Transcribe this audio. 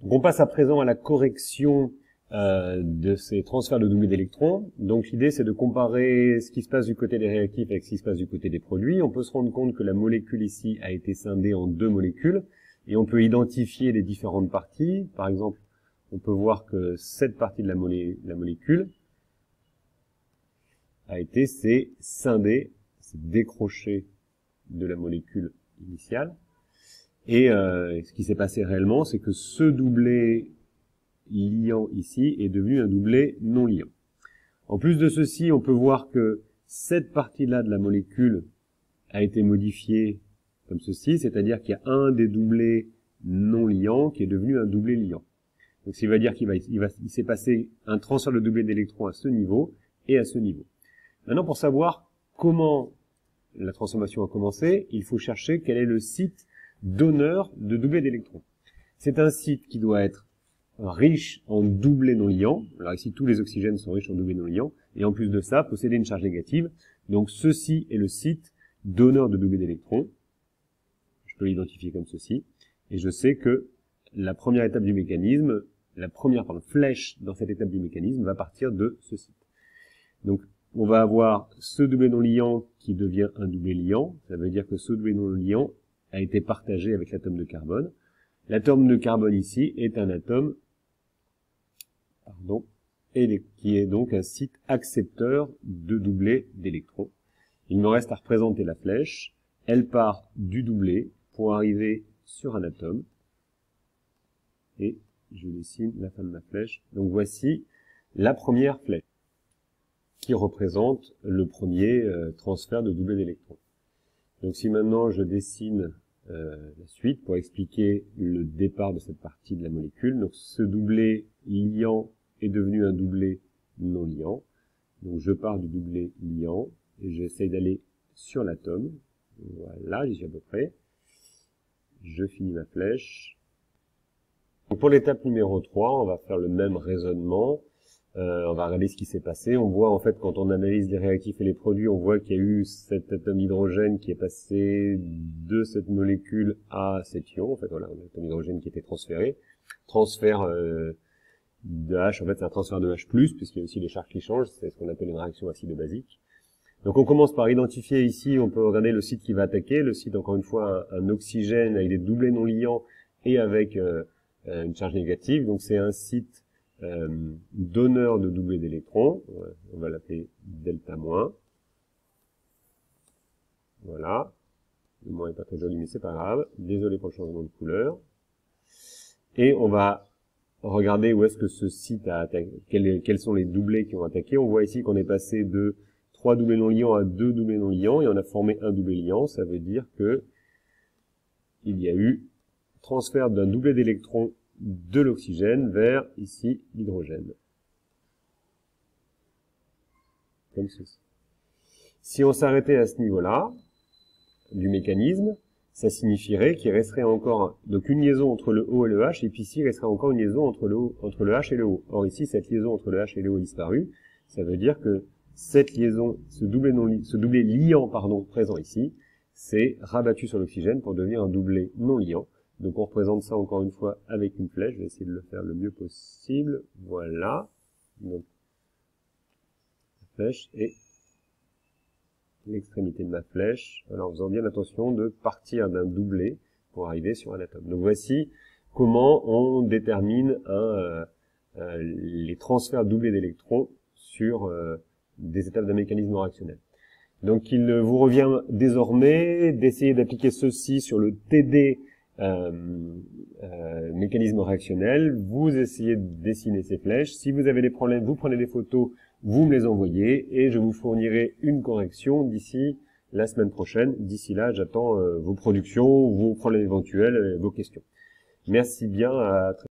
Donc on passe à présent à la correction de ces transferts de doublés d'électrons. Donc l'idée c'est de comparer ce qui se passe du côté des réactifs avec ce qui se passe du côté des produits. On peut se rendre compte que la molécule ici a été scindée en deux molécules et on peut identifier les différentes parties. Par exemple, on peut voir que cette partie de la molécule a été scindée, c'est décroché de la molécule initiale. Et ce qui s'est passé réellement, c'est que ce doublé liant ici est devenu un doublé non liant. En plus de ceci, on peut voir que cette partie-là de la molécule a été modifiée comme ceci, c'est-à-dire qu'il y a un des doublés non liants qui est devenu un doublé liant. Donc, ça veut dire qu'il s'est passé un transfert de doublé d'électrons à ce niveau et à ce niveau. Maintenant, pour savoir comment la transformation a commencé, il faut chercher quel est le site donneur de doublé d'électrons. C'est un site qui doit être riche en doublés non liants. Alors ici, tous les oxygènes sont riches en doublés non liants. Et en plus de ça, posséder une charge négative. Donc ceci est le site donneur de doublés d'électrons. Je peux l'identifier comme ceci. Et je sais que la première étape du mécanisme, la première flèche dans cette étape du mécanisme va partir de ce site. Donc on va avoir ce doublé non liant qui devient un doublé liant. Ça veut dire que ce doublé non liant a été partagé avec l'atome de carbone. L'atome de carbone ici est un atome qui est donc un site accepteur de doublé d'électrons. Il me reste à représenter la flèche. Elle part du doublé pour arriver sur un atome. Et je dessine la fin de ma flèche. Donc voici la première flèche qui représente le premier transfert de doublé d'électrons. Donc si maintenant je dessine la suite pour expliquer le départ de cette partie de la molécule. Donc ce doublé liant est devenu un doublé non liant. Donc je pars du doublé liant et j'essaye d'aller sur l'atome. Voilà, j'y suis à peu près. Je finis ma flèche. Donc pour l'étape numéro 3, on va faire le même raisonnement. On va regarder ce qui s'est passé. On voit en fait quand on analyse les réactifs et les produits, on voit qu'il y a eu cet atome hydrogène qui est passé de cette molécule à cet ion. En fait voilà, on a l'atome hydrogène qui était transféré. Transfert de H, en fait c'est un transfert de H+, puisqu'il y a aussi les charges qui changent, c'est ce qu'on appelle une réaction acide-basique. Donc on commence par identifier ici, on peut regarder le site qui va attaquer. Le site, encore une fois, un oxygène avec des doublés non liants et avec une charge négative. Donc c'est un site donneur de doublés d'électrons, on va l'appeler delta-. Voilà, le moins est pas très joli mais c'est pas grave, désolé pour le changement de couleur. Et on va regarder où est-ce que ce site a attaqué, quels sont les doublés qui ont attaqué. On voit ici qu'on est passé de 3 doublés non liants à 2 doublés non liants et on a formé un doublé liant. Ça veut dire que il y a eu transfert d'un doublé d'électrons de l'oxygène vers, ici, l'hydrogène. Comme ceci. Si on s'arrêtait à ce niveau-là, du mécanisme, ça signifierait qu'il resterait encore donc une liaison entre le O et le H, et puis ici, il resterait encore une liaison entre le H et le O. Or ici, cette liaison entre le H et le O est disparue. Ça veut dire que cette liaison, ce doublé liant, présent ici, c'est rabattu sur l'oxygène pour devenir un doublé non liant. Donc on représente ça encore une fois avec une flèche. Je vais essayer de le faire le mieux possible. Voilà. Donc la flèche et l'extrémité de ma flèche. Alors en faisant bien attention de partir d'un doublé pour arriver sur un atome. Donc voici comment on détermine les transferts doublés d'électrons sur des étapes d'un mécanisme réactionnel. Donc il vous revient désormais d'essayer d'appliquer ceci sur le TD mécanisme réactionnel. Vous essayez de dessiner ces flèches. Si vous avez des problèmes, vous prenez des photos, vous me les envoyez et je vous fournirai une correction d'ici la semaine prochaine. D'ici là, j'attends vos productions, vos problèmes éventuels, vos questions. Merci bien. À très